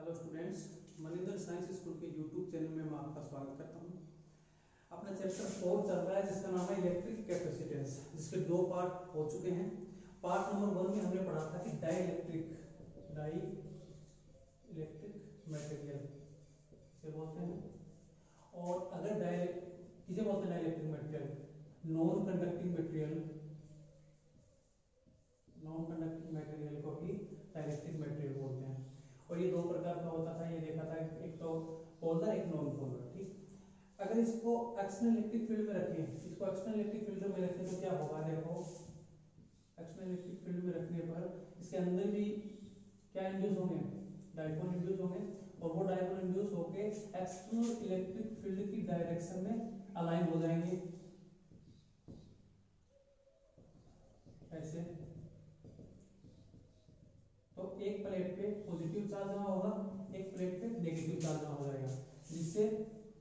Hello students, Maninder science school के YouTube channel में मैं आपका स्वागत करता हूं। अपना चैप्टर 4 चल रहा है जिसका नाम है इलेक्ट्रिक कैपेसिटेंस, जिसके दो पार्ट हो चुके हैं। पार्ट नंबर 1 में हमने पढ़ा था कि डाई इलेक्ट्रिक मटेरियल से बोलते हैं, और अगर किसे बोलते हैं dielectric material, non conducting material को भी डाइलेक्ट्रिक मटेरियल बोलते हैं। और ये दो प्रकार का होता था, ये देखा था, एक तो पोलर एक नॉन पोलर। ठीक, अगर इसको एक्सटर्नल इलेक्ट्रिक फील्ड में रखें, इसको एक्सटर्नल इलेक्ट्रिक फील्ड में रखें तो क्या होगा, देखो एक्सटर्नल इलेक्ट्रिक फील्ड में रखने पर इसके अंदर भी क्या इंड्यूस होंगे, डाइपोल इंड्यूस होंगे, और वो डाइपोल इंड्यूस होके एक्सटर्नल इलेक्ट्रिक फील्ड की डायरेक्शन में अलाइन हो जाएंगे ऐसे। तो एक प्लेट पे पॉजिटिव चार्ज जमा होगा, एक प्लेट पे नेगेटिव चार्ज जमा हो जाएगा, जिससे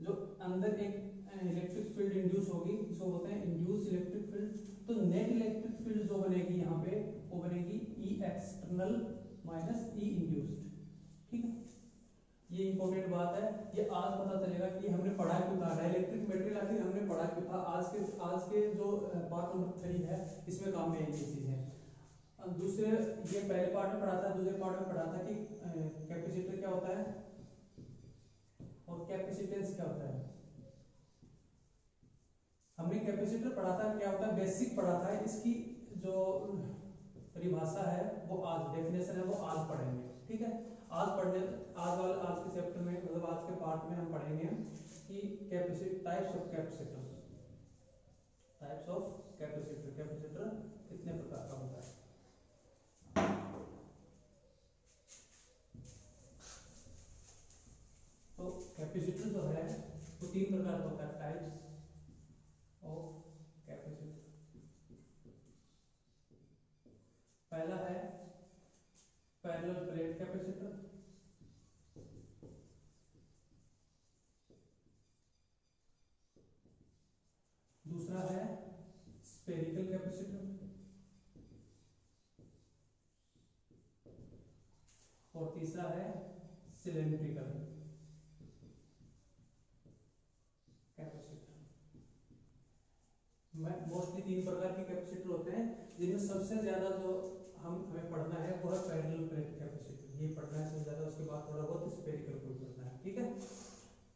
जो अंदर एक इलेक्ट्रिक फील्ड इंड्यूस होगी, इसको बोलते हैं इंड्यूस इलेक्ट्रिक फील्ड। तो नेट इलेक्ट्रिक फील्ड जो बनेगी यहाँ पे वो बनेगी ई एक्सटर्नल माइनस ई इंड्यूस्ड। ठीक है, ये इंपॉर्टेंट बात है, ये आज पता चलेगा कि हमने पढ़ा क्यों था डाइलेक्ट्रिक मटेरियल, आखिर हमने पढ़ा क्यों था। आज के जो पार्ट नंबर 3 है इसमें काम में आएगी चीज है। दूसरे, ये पहले पार्ट में पढ़ा था, दूसरे पार्ट में पढ़ा था कि कैपेसिटर क्या होता है और कैपेसिटेंस क्या होता है। हमने कैपेसिटर पढ़ा था क्या होता है, बेसिक पढ़ा था, इसकी जो परिभाषा है वो आज, डेफिनेशन है वो आज पढ़ेंगे। ठीक है, आज के चैप्टर में, मतलब आज के पार्ट में हम पढ़ेंगे कि टाइप्स ऑफ कैपेसिटर कितने प्रकार का होता है। तो कैपेसिटर जो है वो 3 प्रकार का होता है, टाइप्स ऑफ कैपेसिटर। पहला है पैरेलल प्लेट कैपेसिटर, दूसरा है स्फेरिकल कैपेसिटर, और तीसरा है सिलेंड्रिकल कैपेसिटर। मोस्टली 3 प्रकार के कैपेसिटर होते हैं, जिनमें सबसे ज्यादा जो हमें पढ़ना है वो है पैरेलल प्लेट कैपेसिटर, ये पढ़ना है सबसे ज्यादा। उसके बाद थोड़ा बहुत स्फेरिकल को पढ़ना है। ठीक है,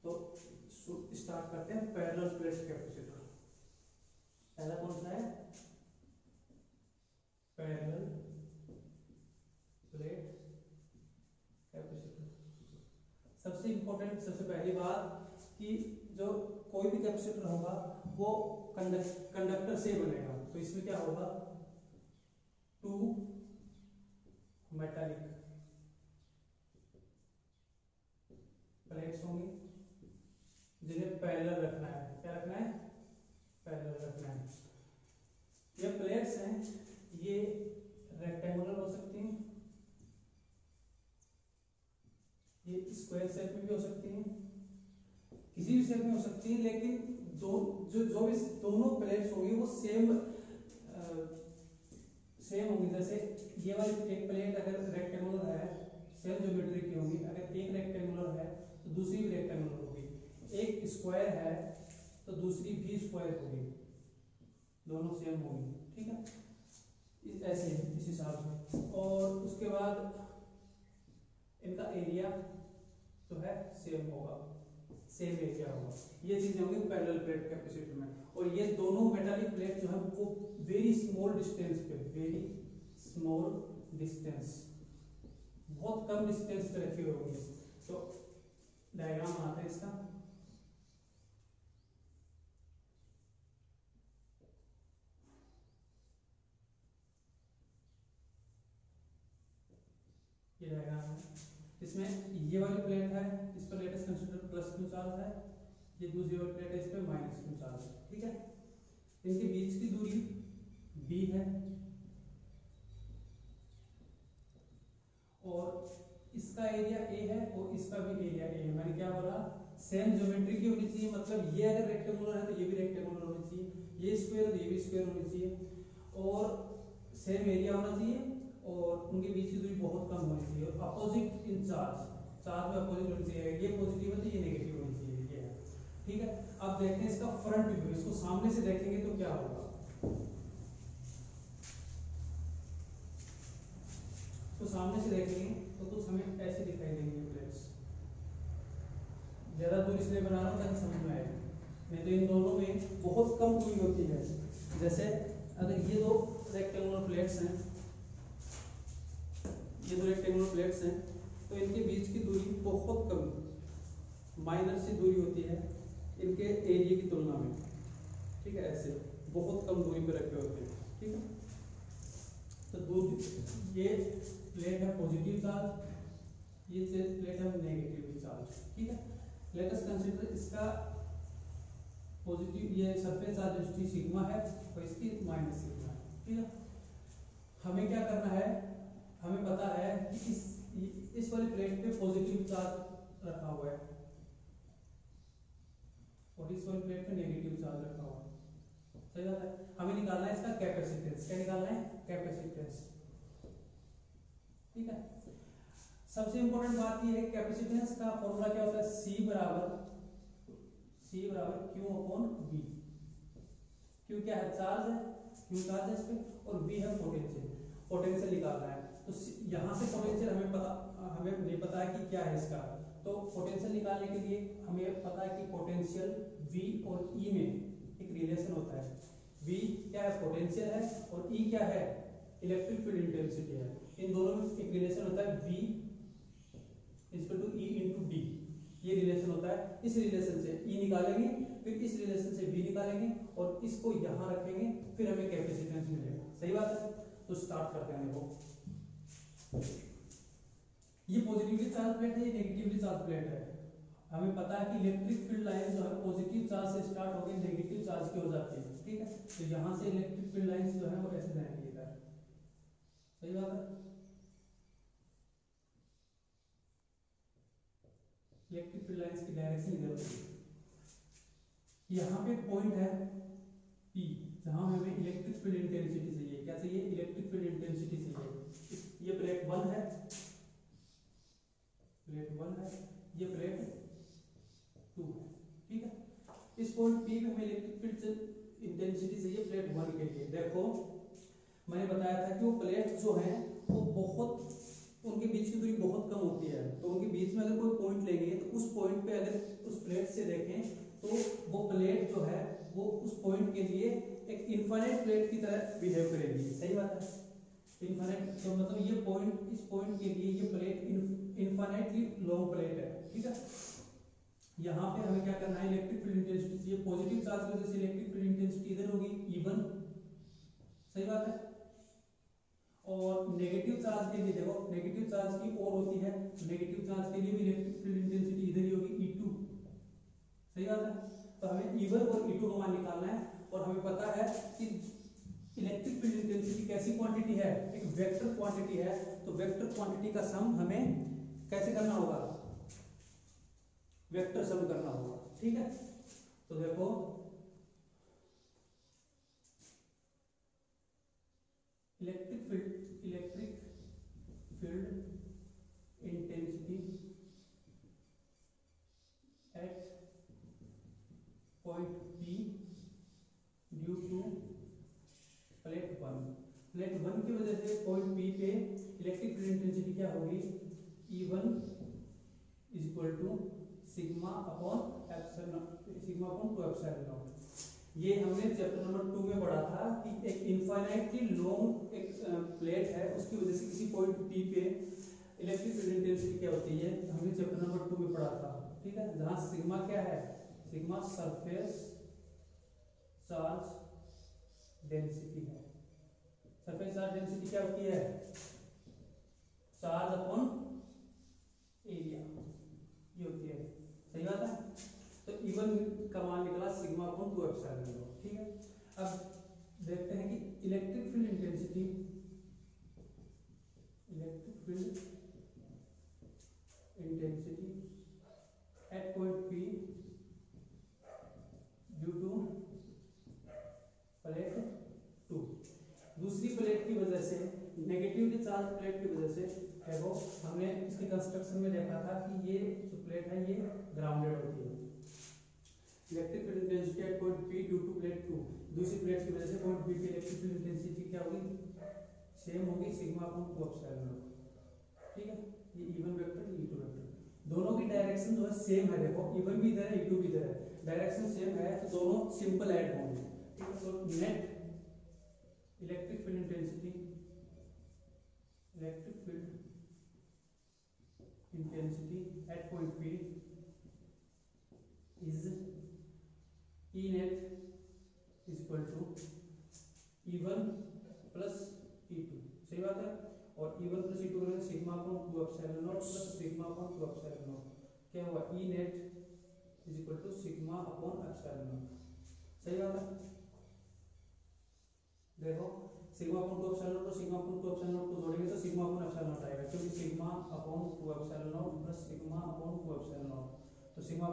तो स्टार्ट करते हैं पैरेलल प्लेट कैपेसिटर। पहला कौन सा है, पैरेलल प्लेट कैपेसिटर। सबसे इंपॉर्टेंट, सबसे पहली बात कि जो कोई भी कैपेसिटर होगा वो कंडक्टर से बनेगा। तो इसमें क्या होगा, 2 मेटालिक प्लेट्स होंगी जिन्हें पैरेलल रखना है। क्या रखना है, पैरेलल रखना है। ये प्लेट्स हैं, ये रेक्टेंगुलर हो सकती हैं, ये स्क्वायर शेप में भी हो सकती हैं, किसी भी शेप में हो सकती है, लेकिन जो भी दोनों प्लेट्स होंगी वो सेम होंगी। जैसे ये वाली एक प्लेट अगर रेक्टेंगुलर है, सेम ज्योमेट्री की होंगी। अगर एक रेक्टेंगुलर है तो दूसरी भी रेक्टेंगुलर होगी, एक स्क्वायर है तो दूसरी भी स्क्वायर होगी, दोनों सेम होंगी। ठीक है, ऐसे इस हिसाब से। और उसके बाद इनका एरिया जो है सेम होगा, सेम एरिया होगा। ये चीजें होंगी पैरेलल प्लेट कैपेसिटर में। और ये दोनों मेटालिक प्लेट जो है वो वेरी स्मॉल डिस्टेंस, बहुत कम डिस्टेंस पे रखी हुई होंगी। तो डायग्राम बनाते हैं इसका। ये डायग्राम है, इसमें ये वाली प्लेट है, इस पर latest consider plus Q charge है, ये दूसरी वाली प्लेट है, इस पर माइनस क्यू चार्ज है। ठीक है, इनके बीच की दूरी b है, और इसका एरिया a है और इसका भी एरिया a है। मैंने क्या बोला, सेम ज्योमेट्री की होनी चाहिए, मतलब ये अगर रेक्टेंगुलर है तो ये भी रेक्टेंगुलर होनी चाहिए, ये स्क्वायर तो ये भी स्क्वायर होनी चाहिए, और सेम एरिया होना चाहिए, और उनके बीच की दूरी बहुत कम होनी चाहिए, और अपोजिट इन चार्ज। चार्ज में अपोजिट होनी चाहिए, ये पॉजिटिव है तो ये नेगेटिव होनी चाहिए, ये है। ठीक है, अब देखते हैं इसका फ्रंट व्यू, इसको सामने से देखेंगे तो क्या होगा। तो सामने से देखेंगे तो कुछ हमें ऐसे दिखाई देंगे प्लेट्स। ज्यादा दूर इसलिए बना रहा हूँ ताकि समझ में आए, नहीं तो इन दोनों में बहुत कम दूरी होती है। जैसे अगर ये दो रेक्टेंगुलर प्लेट्स हैं, ये दो रेक्टेंगुलर प्लेट्स हैं, तो इनके बीच की दूरी बहुत कम माइनर सी दूरी होती है इनके एरिया की तुलना में। ठीक है, ऐसे बहुत कम दूरी पे रखे होते हैं। ठीक है, तो दूर ये प्लेट है पॉजिटिव चार्ज, ये प्लेट है नेगेटिव चार्ज। ठीक है, लेट अस कंसीडर इसका पॉजिटिव, ये सरफेस चार्ज डेंसिटी सिग्मा है और इसकी माइनस सिग्मा है। ठीक है, हमें क्या करना है, हमें पता है कि इस वाली प्लेट पे पॉजिटिव चार्ज रखा हुआ है और इस वाली प्लेट पे नेगेटिव चार्ज रखा हुआ है। सही बात है, हमें निकालना है इसका कैपेसिटेंस। क्या निकालना है? कैपेसिटेंस। ठीक है, सबसे इंपॉर्टेंट बात ये है कैपेसिटेंस का फॉर्मूला क्या होता है, C बराबर Q अपॉन V। Q क्या है? चार्ज है, Q चार्ज है इस पे, और V है पोटेंशियल। पोटेंशियल निकालना है तो यहाँ से पोटेंशियल हमें नहीं पता है कि क्या है इसका, तो पोटेंशियल निकालने के लिए हमें पता है कि पोटेंशियल V और E में एक रिलेशन होता है। V क्या है? पोटेंशियल है, और E क्या है? इलेक्ट्रिक फील्ड इंटेंसिटी है। इन दोनों में एक रिलेशन होता है V equal to E into D, ये रिलेशन होता है। इस रिलेशन से E निकालेंगे, फिर इस रिलेशन से V निकालेंगे और इसको यहाँ रखेंगे, फिर हमें कैपेसिटेंस मिलेगा। सही बात है, तो स्टार्ट करते हैं। देखो ये पॉजिटिवली चार्ज प्लेट है, ये नेगेटिवली चार्ज प्लेट है। हमें पता है कि इलेक्ट्रिक फील्ड लाइन जो है पॉजिटिव चार्ज से स्टार्ट होकर नेगेटिव चार्ज की हो जाती है। ठीक है, तो यहाँ से इलेक्ट्रिक फील्ड लाइंस जो है वो ऐसे जाएंगी इधर। सही बात है, इलेक्ट्रिक फील्ड लाइंस की डायरेक्शन इधर होती है। यहाँ पे पॉइंट है P, जहाँ हमें इलेक्ट्रिक फील्ड इंटेंसिटी चाहिए। क्या चाहिए? इलेक्ट्रिक फील्ड इंटेंसिटी चाहिए। ये प्लेट 1 है, प्लेट 1 है, ये प्लेट 2 है। ठीक है, इस पॉइंट P पे हमें इलेक्ट्रिक फील्ड इंटेंसिटी चाहिए प्लेट 1 के लिए। देखो मैंने बताया था कि वो प्लेट जो है वो बहुत, उनके बीच की दूरी बहुत कम होती है, तो उनके बीच में अगर कोई पॉइंट लेंगे तो उस पॉइंट पे अगर उस प्लेट से देखें तो वो प्लेट जो है वो उस पॉइंट के लिए एक इनफाइनाइट प्लेट की तरह बिहेव करेगी। सही बात है, इनफाइनाइट तो मतलब ये पॉइंट, इस पॉइंट के लिए ये प्लेट इनफाइनाइटली लॉन्ग प्लेट है। ठीक है, यहाँ पे हमें क्या करना है, इलेक्ट्रिक फील्ड इंटेंसिटी चाहिए। पॉजिटिव चार्ज की वजह से इलेक्ट्रिक फील्ड इंटेंसिटी इधर होगी E1। सही बात है, और नेगेटिव चार्ज के लिए देखो, नेगेटिव चार्ज की और होती है, नेगेटिव चार्ज के लिए भी इलेक्ट्रिक फील्ड इंटेंसिटी इधर ही होगी E2। सही बात है, तो हमें E1 और E2 का मान निकालना है, और हमें पता है कि इलेक्ट्रिक फील्ड इंटेंसिटी कैसी क्वांटिटी है? एक वेक्टर क्वांटिटी है, तो वेक्टर क्वांटिटी का सम हमें कैसे करना होगा? वेक्टर सम करना होगा। ठीक है, तो देखो electric field intensity at point P due to plate 1 की वजह से पॉइंट P पे इलेक्ट्रिक फील्ड इंटेंसिटी क्या होगी? E1 is equal to sigma upon 2 epsilon naught. ये हमने चैप्टर नंबर 2 में पढ़ा था कि एक इनफाइनाइटली लॉन्ग एक प्लेट है, उसकी वजह से किसी पॉइंट P पे इलेक्ट्रिक फील्ड इंटेंसिटी क्या होती है, हमने चैप्टर नंबर 2 में पढ़ा था। ठीक है, जहां सिग्मा क्या है? सिग्मा सरफेस चार्ज डेंसिटी है। सरफेस चार्ज डेंसिटी क्या होती है? चार्ज अपॉन एरिया, ये होती है। सही बात है, तो E1 का मान निकला सिग्मा अपॉन 2 एप्सिलॉन नॉट। ठीक है, अब देखते हैं कि electric field intensity at point P due to plate 2, दूसरी प्लेट की वजह से, नेगेटिवली चार्ज प्लेट की वजह से देखो हमने इसके कंस्ट्रक्शन में देखा था कि ये जो प्लेट है ये ग्राउंडेड होती है। Electric field intensity at point P due to plate 2, दूसरी प्लेट की वजह से पॉइंट पी की इलेक्ट्रिक फील्ड इंटेंसिटी क्या होगी, सेम होगी सिग्मा अपॉन 2 एप्सिलॉन नॉट। ठीक है, ये E1 वेक्टर E2 वेक्टर, दोनों की डायरेक्शन जो है सेम है। देखो E1 भी इधर है E2 भी इधर है, डायरेक्शन सेम है तो दोनों सिंपल ऐड होंगे। ठीक है, तो net electric field intensity at point P is E net is equal to E1 plus E2, सही बात है। और E1 plus E2 करेंगे sigma upon 2 epsilon not plus sigma upon 2 epsilon not, क्या हुआ E net is equal to sigma upon epsilon naught, सही बात है। देखो सिग्मा अपॉन 2 एप्सिलॉन नॉट और सिग्मा अपॉन 2 एप्सिलॉन नॉट को जोड़ेंगे तो सिग्मा अपॉन एप्सिलॉन नॉट आएगा, क्योंकि sigma upon 2 epsilon not plus sigma upon 2 epsilon not, तो सिग्मा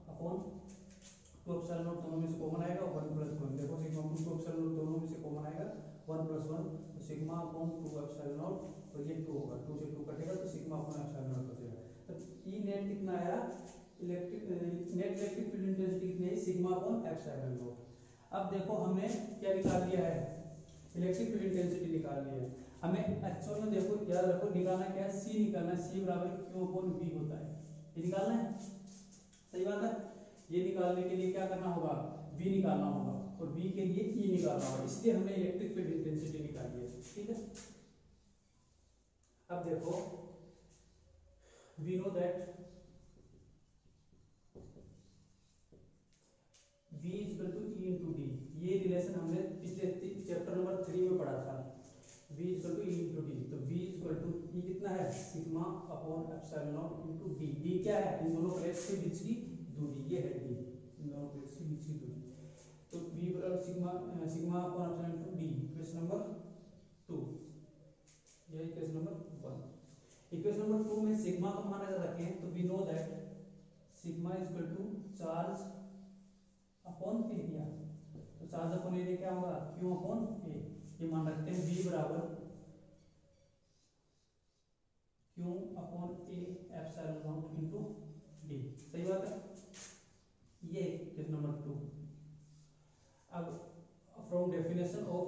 अपॉन 2 एप्सिलॉन नॉट दोनों में से कॉमन आएगा 1 प्लस 1। देखो सिग्मा अपॉन 2 एप्सिलॉन नॉट दोनों में से कॉमन आएगा 1 प्लस 1, तो सिग्मा अपॉन 2 एप्सिलॉन नॉट, तो ये 2 होगा, 2 से 2 कटेगा तो सिग्मा अपॉन एप्सिलॉन नॉट बचेगा। तो ई नेट कितना आया, नेट इलेक्ट्रिक फील्ड इंटेंसिटी कितनी है, सिग्मा अपॉन एप्सिलॉन नॉट। अब देखो हमने क्या निकाल लिया है, इलेक्ट्रिक फील्ड इंटेंसिटी निकाल ली है। हमें एक्चुअल में देखो याद रखो निकालना क्या है, सी निकालना है, सी बराबर क्यू अपॉन वी होता है, ये निकालना है, सही बात है। ये निकालने के लिए क्या करना होगा, वी निकालना होगा और वी के लिए ई निकालना होगा, इसलिए हमने इलेक्ट्रिक फील्ड इंटेंसिटी निकाली है। ठीक है, अब देखो we know that V is equal to E into D, ये रिलेशन हमने पिछले चैप्टर नंबर 3 में पढ़ा था। V is equal to E into D, तो V is equal to E कितना है, sigma upon epsilon not into D। D क्या है, इन दोनों प्लेट्स के बीच की दूरी, ये है D, इन दोनों प्लेट्स के बीच की दूरी। तो V बराबर sigma upon epsilon into D, equation number 2, ये इक्वेशन नंबर 1। इक्वेशन नंबर 2 में सिग्मा का मान अगर रखें तो we know that sigma is equal to charge upon area, तो चार्ज अपॉन एरिया क्या होगा, क्यू अपॉन ए, ये मान रखते हैं। V बराबर Q upon A epsilon not into D, सही बात है। ये क्वेश्चन नंबर 2। अब from definition of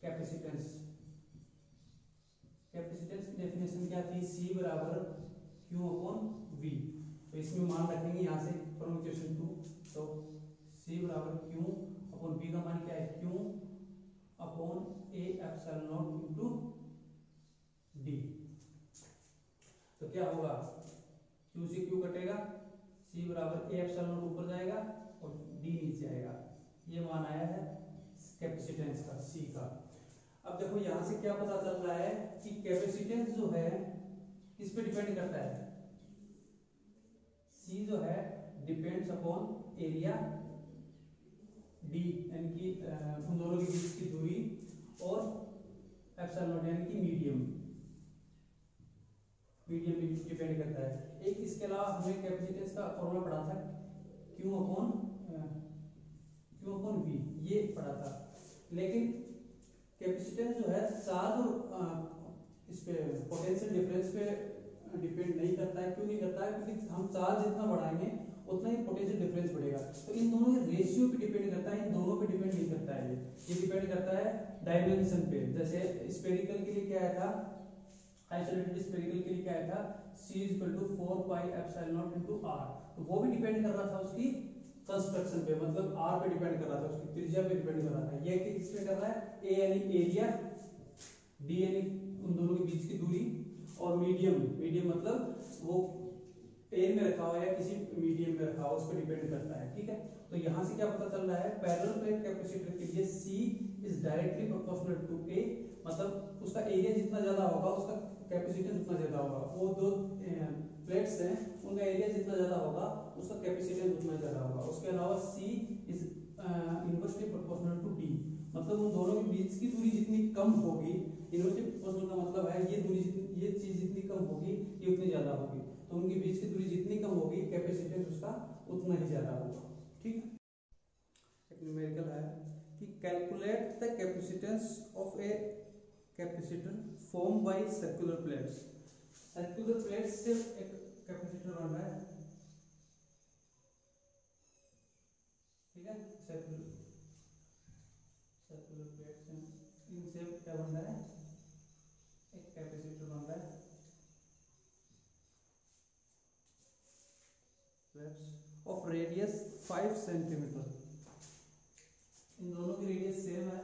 capacitance, capacitance की डेफिनेशन क्या थी, C बराबर Q अपॉन V, तो इसमें मान रखेंगे यहाँ से फ्रॉम इक्वेशन 2, तो C बराबर Q अपॉन V का मान क्या है, Q upon A epsilon not into D, तो क्या होगा, Q से Q कटेगा, C बराबर A एप्सिलॉन नॉट ऊपर जाएगा और D नीचे आएगा, ये मान आया है कैपेसिटेंस का, C का। अब देखो यहाँ से क्या पता चल रहा है कि कैपेसिटेंस जो है किस पे डिपेंड करता है, C जो है डिपेंड्स अपॉन एरिया D, यानी कि उन दोनों के बीच की दूरी, और एप्सिलॉन नॉट यानी कि मीडियम डिपेंड करता है। एक इसके अलावा हमने कैपेसिटेंस का फॉर्मूला पढ़ा था Q अपॉन V, ये पढ़ा था। लेकिन कैपेसिटेंस जो है चार्ज और इस पे पोटेंशियल डिफरेंस पे डिपेंड नहीं करता है। क्यों नहीं करता है, क्योंकि हम चार्ज जितना बढ़ाएंगे उतना ही पोटेंशियल डिफरेंस बढ़ेगा, तो इन दोनों के रेशियो पे डिपेंड करता है, इन दोनों पे डिपेंड नहीं करता है। ये डिपेंड करता है डायमेंशन पे। जैसे स्फेरिकल के लिए क्या आया था, आइसोलेटेड स्फेरिकल के लिए क्या आया था, C is equal to 4 pi epsilon not into r, तो वो भी डिपेंड कर रहा था उसकी कंस्ट्रक्शन पे, मतलब r पे डिपेंड कर रहा था, उसकी त्रिज्या पे डिपेंड कर रहा था। ये किस पे कर रहा है, a यानी एरिया, d यानी उन दोनों के बीच की दूरी, और मीडियम मतलब वो एयर में रखा हुआ है या किसी मीडियम में रखा हुआ, उस पर डिपेंड करता है। ठीक है, तो यहाँ से क्या पता चल रहा है, पैरेलल प्लेट कैपेसिटर के लिए C is directly proportional to A, मतलब उसका एरिया जितना ज्यादा होगा उसका कैपेसिटेंस उतना ज्यादा होगा। वो दो प्लेट्स हैं, उनका एरिया जितना ज्यादा होगा उसका कैपेसिटेंस उतना ज्यादा होगा। उसके अलावा C is inversely proportional to D, मतलब उन दोनों के बीच की दूरी जितनी कम होगी, इनवर्सली प्रोपोर्शनल का मतलब है ये दूरी जितनी, ये चीज जितनी कम होगी ये उतनी ज्यादा होगी, तो उनके बीच की दूरी जितनी कम होगी कैपेसिटेंस उसका उतना ही ज्यादा होगा। ठीक है, एक न्यूमेरिकल है कि calculate the capacitance of a capacitor form by circular plates. Circular plates से एक कैपेसिटर बन रहा है, ठीक है। सर्कुलर प्लेट्स इनसे क्या बन रहा है, एक कैपेसिटर बन रहा है ऑफ रेडियस 5 सेंटीमीटर। इन दोनों की रेडियस सेम है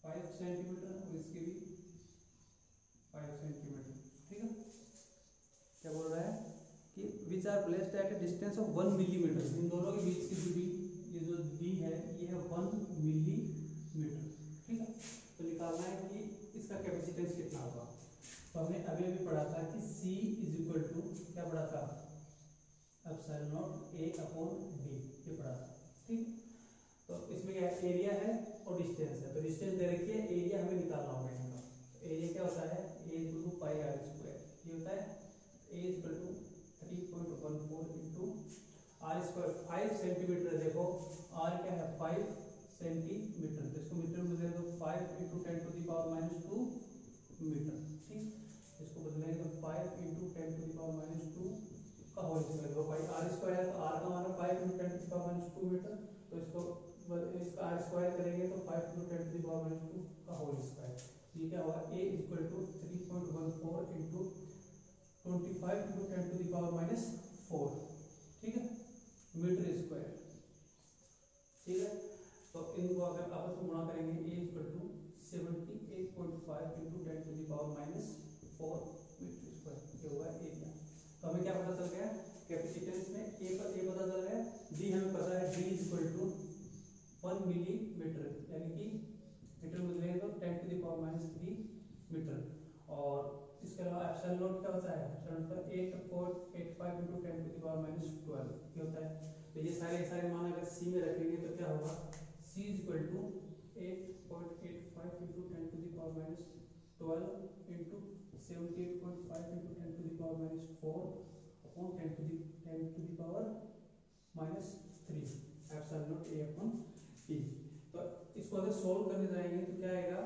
5 सेंटीमीटर और इसकी भी 5 सेंटीमीटर, ठीक है। क्या बोल रहा है कि which are placed at a distance of 1 millimetre. इन दोनों के बीच की दूरी, ये जो डी है ये है 1 मिलीमीटर, ठीक है। तो निकालना है कि इसका कैपेसिटेंस कितना होगा। तो हमने अभी अभी पढ़ा था कि C इज इक्वल टू क्या पढ़ा था, epsilon naught A upon D, ये पढ़ा था, ठीक। तो इसमें क्या एरिया है और डिस्टेंस है, तो डिस्टेंस दे रखी है, एरिया हमें निकालना होगा इनका। एरिया क्या होता है, A equal to pi r square, ये होता है A equal to 3.14 into r square. 5 centimetre, देखो R क्या है 5 सेंटीमीटर, तो इसको मीटर में बदलेंगे तो 5 into 10 to the power -2 metre, ठीक। इसको बदलेंगे तो 5 इंटू 10 टू द पावर -2 का होल स्क्वायर। देखो भाई आर स्क्वायर है तो आर का मान 5 into 10 to the power -2 metre, तो इसका आर स्क्वायर करेंगे तो 5 इंटू 10 टू द पावर -2 का होल स्क्वायर। ये क्या होगा, A equal to 3.14 into 25 into 10 to the power -4, ठीक है, मीटर स्क्वायर, ठीक है। तो इनको अगर आपस में गुणा करेंगे A equal to 78.5 into 10 to the power -4 metre square, ये होगा एरिया। तो हमें क्या पता चल गया, कैपेसिटेंस में A पता चल गया, D हमें पता है D इक्वल टू 1 मिलीमीटर, यानी कि मीटर में बदलेंगे तो 10 टू द पावर -3 मीटर। और इसके अलावा एप्सिलॉन नॉट क्या होता है, epsilon naught 8.85 into 10 to the power -12 ये होता है। तो ये सारे मान अगर C में रखेंगे तो क्या होगा, C is equal to 8.85 into 10 to the power -12 into 78.5 into 10 to the power -4 upon 10 to the power -3 epsilon naught A upon E। तो इसको अगर सोल्व करने जाएंगे तो क्या आएगा,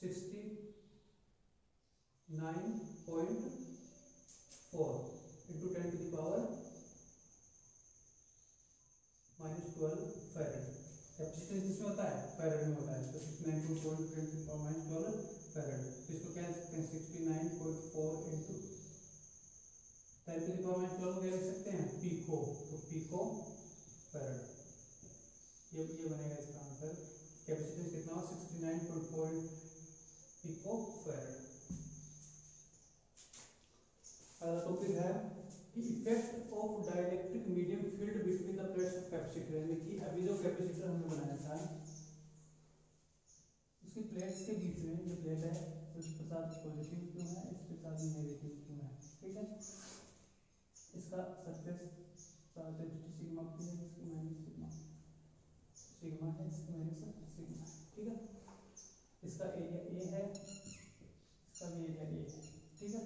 69.4 into 10 to the power -12 farad. Capacitance किसमें होता है, फैरेड में होता है, तो 69.4 into 10 to the power -12 farad. इसको क्या लिख सकते हैं, 69.4 इंटू 10 टू द पावर -12 क्या लिख सकते हैं, पिको, तो पिको फैरेड, ये बनेगा इसका आंसर। कैपेसिटेंस कितना हो, 69.4 पिको फैरेड। अगला टॉपिक है effect of dielectric medium field between the plates of capacitor, यानी कि अभी जो कैपेसिटर हमने बनाया था उसकी प्लेट्स के बीच में जो प्लेट है उसके साथ पॉजिटिव क्यों है, इसके साथ नेगेटिव क्यों है, ठीक है। इसका सरफेस सिग्मा p है, इसकी माइनस सिग्मा है, इसकी माइनस सिग्मा, ठीक है। इसका एरिया A है, इसका भी एरिया A है, ठीक है।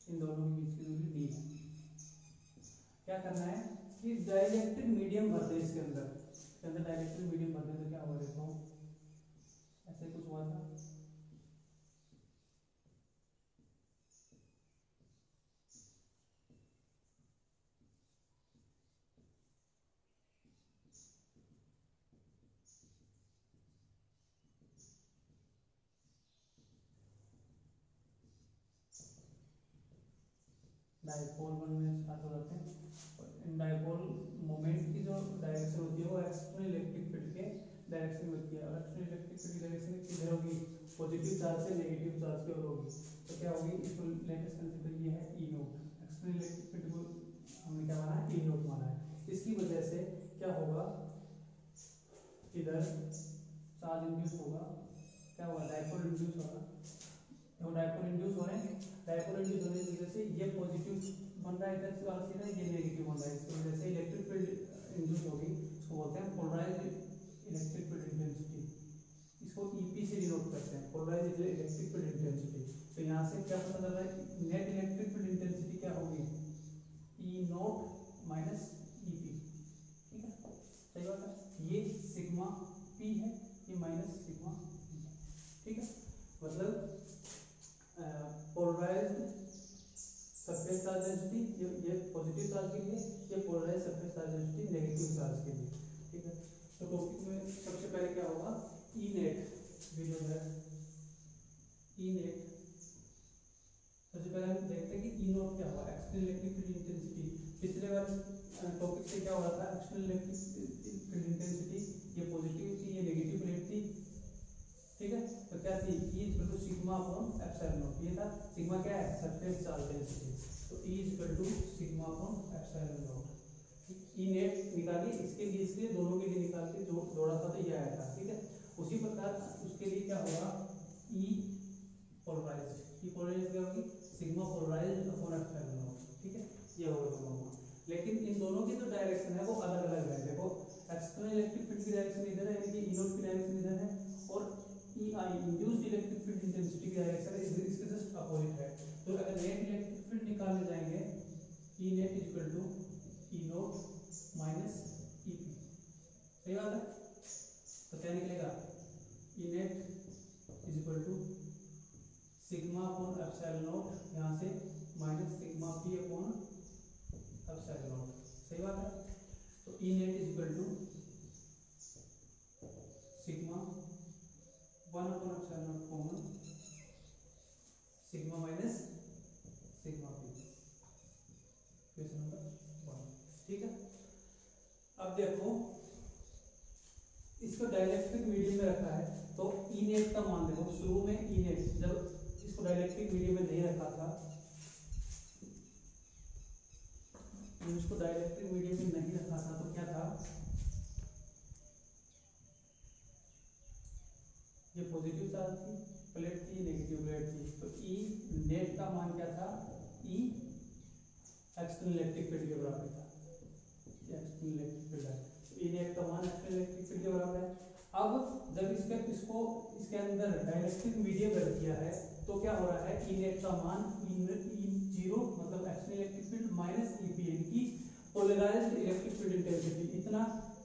इन दोनों के बीच की दूरी D है। क्या करना है कि डाइलेक्ट्रिक मीडियम भरते हैं, इसके अंदर डाइलेक्ट्रिक मीडियम भरते हैं तो क्या होगा, देखो ऐसे कुछ हुआ था, डाइपोल बनने स्टार्ट हो जाते हैं। इन डाइपोल मोमेंट की जो डायरेक्शन होती है वो एक्सटर्नल इलेक्ट्रिक फील्ड के डायरेक्शन में होती है, और एक्सटर्नल इलेक्ट्रिक फील्ड की डायरेक्शन किधर होगी, पॉजिटिव चार्ज से नेगेटिव चार्ज की ओर होगी। तो क्या होगी, इसको लेटेस्ट कंसीडर ये है E note, external electric field को हमने क्या माना है, E नोट माना है। इसकी वजह से क्या होगा, इधर चार्ज इंड्यूस होगा, क्या होगा, डाइपोल इंड्यूस होगा। तो डाइपोल इंड्यूस हो रहे हैं, डाइपोल इंड्यूस होने की वजह से ये पॉजिटिव बन रहा है इधर से वाला सीधा, ये नेगेटिव बन रहा है, इसकी वजह से इलेक्ट्रिक फील्ड इंड्यूस होगी, इसको बोलते हैं पोलराइज्ड इलेक्ट्रिक फील्ड इंटेंसिटी। इसको EP से डिनोट करते हैं, पोलराइज्ड इलेक्ट्रिक फील्ड इंटेंसिटी। तो यहाँ से क्या पता चल रहा है, नेट इलेक्ट्रिक फील्ड इंटेंसिटी क्या होगी, E नोट माइनस EP, ठीक है, सही बात है। ये सिग्मा P पी है, ये माइनस सिग्मा पी। ठीक है, मतलब पोलराइज्ड सरफेस चार्ज डेंसिटी, ये पॉजिटिव चार्ज के लिए, ये polarised surface charge density negative charge के लिए। ठीक है, तो टॉपिक में सबसे पहले क्या होगा, ई नेट जो है ई नेट। सबसे पहले हम देखते हैं कि ई नोट क्या हुआ, एक्सटर्नल इलेक्ट्रिक फील्ड इंटेंसिटी। पिछले बार टॉपिक से क्या हो रहा था, एक्सटर्नल इलेक्ट्रिक फील्ड इंटेंसिटी ये पॉजिटिव थी, ये नेगेटिव प्लेट थी। ठीक है, तो क्या थी, E equal to sigma upon epsilon naught. ये था सिग्मा क्या है, सरफेस चार्ज डेंसिटी, तो E equal to sigma upon epsilon naught. E net निकालिए, इसके लिए इसके दोनों के लिए निकाल के जोड़ा था तो ये आया था। ठीक है, उसी प्रकार उसके लिए क्या होगा, E पोलराइज्ड, E पोलराइज्ड क्या होगी, sigma polarised upon epsilon naught. ठीक है, ये होगा दोनों का, लेकिन इन दोनों की जो डायरेक्शन है वो अलग अलग है। देखो एक्सटर्नल इलेक्ट्रिक फील्ड की डायरेक्शन इधर है, यानी कि ई नोट की डायरेक्शन इधर है, और E I induced electric field intensity की डायरेक्शन इसके जस्ट अपोजिट है। तो अगर नेट इलेक्ट्रिक फील्ड निकालने जाएंगे, E net equal to E naught minus E P. सही बात है, तो क्या निकलेगा, E net is equal to sigma upon epsilon naught, यहाँ से minus sigma P upon epsilon naught. सही बात है, तो E net is equal to sigma 1 upon epsilon naught common sigma minus sigma P, question number 1। ठीक है, अब देखो इसको डाइलेक्ट्रिक मीडियम में रखा है, तो ई नेट का मान देखो, शुरू में ई नेट जब इसको डाइलेक्ट्रिक मीडियम में नहीं रखा था, जब इसको डाइलेक्ट्रिक मीडियम में नहीं रखा था तो क्या था, ये पॉजिटिव चार्ज थी, प्लेट थी, नेगेटिव प्लेट थी, तो ई नेट का मान क्या था, ई एक्सटर्नल इलेक्ट्रिक फील्ड के बराबर था। एक्सटर्नल इलेक्ट्रिक फील्ड है, तो ई नेट का मान एक्सटर्नल इलेक्ट्रिक फील्ड के बराबर है। अब जब इसको इसके अंदर डाइलेक्ट्रिक मीडियम रख दिया है, तो क्या हो रहा है, ई नेट का मान ई जीरो मतलब external electric field minus E P, यानी पोलराइज्ड इलेक्ट्रिक फील्ड इंटेंसिटी इतना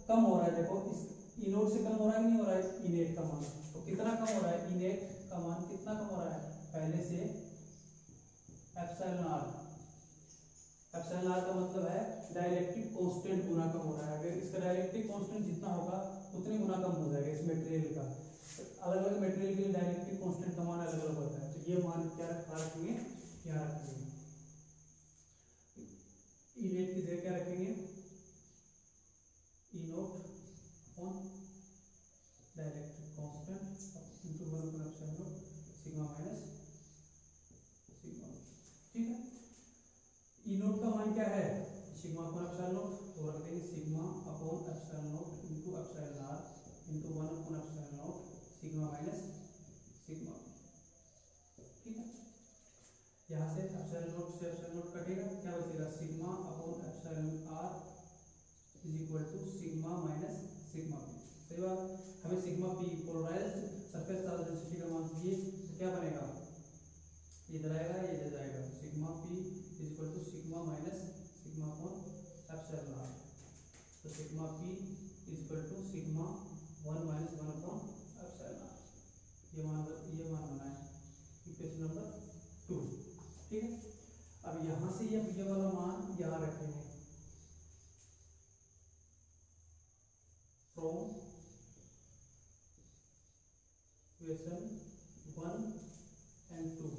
कम हो रहा है। देखो इस ई नोट से कम हो रहा है कि नहीं हो रहा है, ई नेट का मान, तो कितना कम हो रहा है, ई नेट का मान कितना कम हो रहा है, पहले से एप्सिलॉन आर। एप्सिलॉन आर का मतलब है डाइलेक्ट्रिक कांस्टेंट गुना कम हो रहा है। अगर इसका डाइलेक्ट्रिक कांस्टेंट जितना होगा उतने गुना कम हो जाएगा इस मटेरियल का। अलग अलग मटेरियल के लिए डाइलेक्ट्रिक कांस्टेंट का मान अलग अलग होता है, तो ये मान क्या रखेंगे, यहाँ रखेंगे। ई नेट की जगह क्या रखेंगे, E naught upon dielectric constant into 1 upon epsilon not sigma minus sigma. ठीक है, ई नोट का मान क्या है, सिग्मा अपॉन एप्सिलॉन नॉट, तो रख देंगे sigma upon epsilon not into epsilon r into 1 upon epsilon not sigma minus sigma. ठीक है, यहाँ से एप्सिलॉन नॉट से एप्सिलॉन नॉट कटेगा, क्या बचेगा, sigma upon epsilon are is equal to sigma minus sigma P. सही बात, हमें sigma P polarised surface charge density का मान चाहिए, तो क्या बनेगा, इधर आएगा ये इधर जाएगा, sigma P is equal to sigma minus sigma upon epsilon R. तो sigma P is equal to sigma 1 minus 1 upon epsilon are. ये मान बना है इक्वेशन नंबर 2। ठीक है, अब यहाँ से ये वाला मान यहाँ रखेंगे, from equation 1 and 2,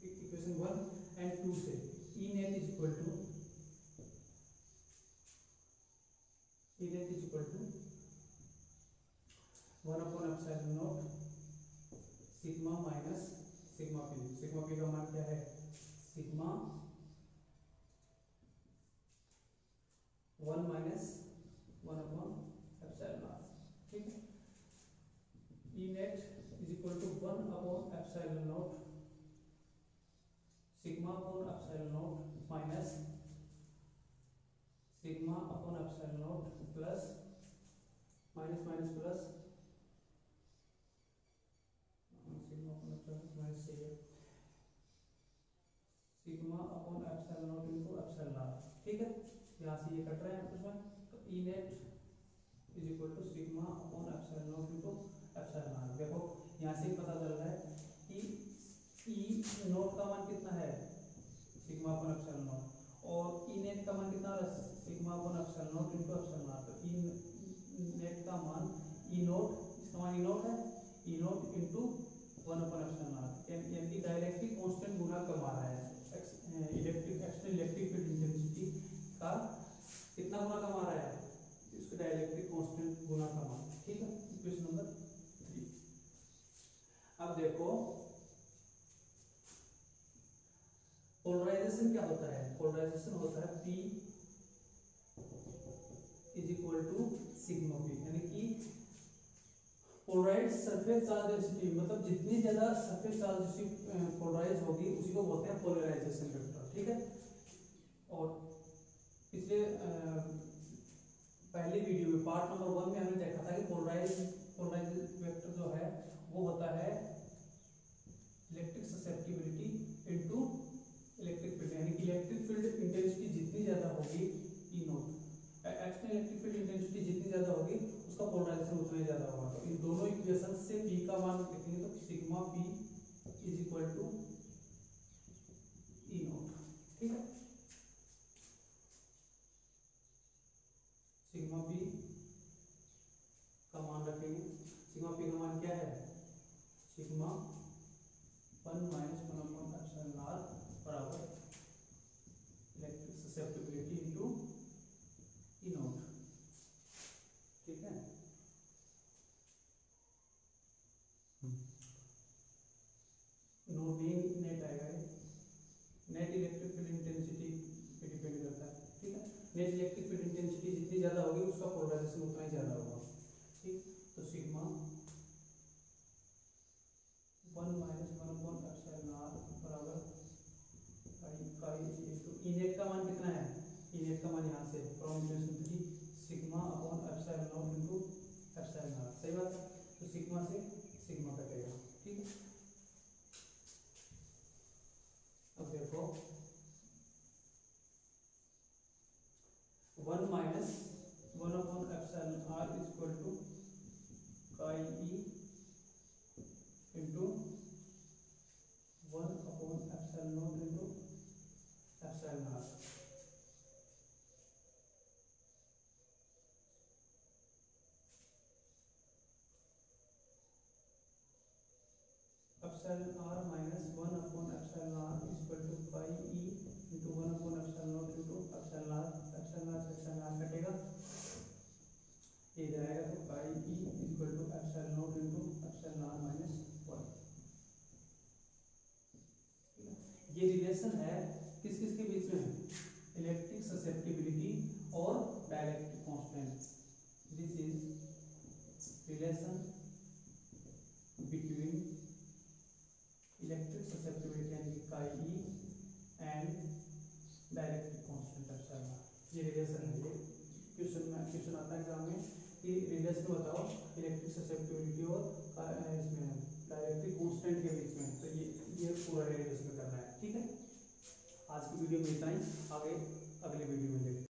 equation 1 and 2 से E net is equal to 1 upon epsilon not sigma minus sigma P. Sigma P का मान क्या है, sigma 1 minus 1 upon epsilon are. ठीक है, E net is equal to 1 upon epsilon not sigma upon epsilon not minus sigma upon epsilon not plus minus minus plus sigma upon epsilon minus sigma upon epsilon not into epsilon are. ठीक है, यहाँ से ये cut रहा है आपस में, तो E net is equal to sigma upon epsilon यहाँ से पता चल रहा है कि ई नोट का मान कितना है सिग्मा अपन एप्सिलॉन नॉट और ई नेट का मान कितना है sigma upon epsilon not into epsilon not. तो ई नेट का मान ई नोट, इसका मान ई नोट है, E not into 1 upon epsilon not, यानी कि डाइलेक्ट्रिक कांस्टेंट गुना कम आ रहा है electric external electric field intensity का कितना गुना कम आ रहा है, इसको डाइलेक्ट्रिक कांस्टेंट गुना कम आ रहा है। ठीक है, क्वेश्चन नंबर 3। अब देखो पोलराइजेशन क्या होता है, पोलराइजेशन होता है P is equal to sigma P, यानी कि पोलराइज सरफेस चार्ज डेंसिटी, मतलब जितनी ज्यादा सरफेस चार्ज डेंसिटी पोलराइज होगी उसी को बोलते हैं पोलराइजेशन वेक्टर। ठीक है, और पिछले पहली वीडियो में पार्ट नंबर 1 में हमने देखा था कि पोलराइज वेक्टर जो है वो होता है electric susceptibility into electric field, यानी कि इलेक्ट्रिक फील्ड इंटेंसिटी जितनी ज्यादा होगी E not, external electric field intensity जितनी ज्यादा होगी उसका पोलराइजेशन उतना ही ज्यादा होगा। तो इन दोनों इक्वेशन से P का मान लिखेंगे तो sigma P is equal to E naught. ठीक है, सिग्मा P का मान रखेंगे, सिग्मा P का मान क्या है, sigma 1 minus 1 upon epsilon r बराबर electric susceptibility into E naught. ठीक है, नेट आएगा, नेट इलेक्ट्रिक फील्ड इंटेंसिटी पे डिपेंड करता है। ठीक है, नेट इलेक्ट्रिक फील्ड इंटेंसिटी जितनी ज्यादा होगी उसका पोलराइजेशन उतना ही ज्यादा होगा। ठीक, तो sigma 1 minus 1 upon epsilon r बराबर ई नेट का मान कितना है, ई नेट का मान यहाँ से from equation 3 sigma upon epsilon not into epsilon r. सही बात है, तो सिग्मा से सिग्मा कटेगा। ठीक है, अब देखो 1 minus 1 upon epsilon are is equal to chi E into 1 upon epsilon not into epsilon R. Epsilon R minus 1 upon epsilon are is equal to pi E into 1 upon epsilon not into epsilon R. Epsilon R से epsilon R कटेगा, ये इधर आएगा तो pi E is equal to epsilon not into epsilon R minus 1। ये relation है किस किस के बीच में, इलेक्ट्रिक ससेप्टिबिलिटी और dielectric constant. This is relation between electric susceptibility यानी कि chi E and dielectric constant epsilon are. ये रिलेशन है, ये क्वेश्चन आता है एग्जाम में कि रिलेशन बताओ इलेक्ट्रिक ससेप्टिबिलिटी और इसमें डाइलेक्ट्रिक कांस्टेंट के बीच में, तो ये पूरा रिलेशन करना है। ठीक है, आज की वीडियो में इतना ही, आगे अगले वीडियो में देखते हैं।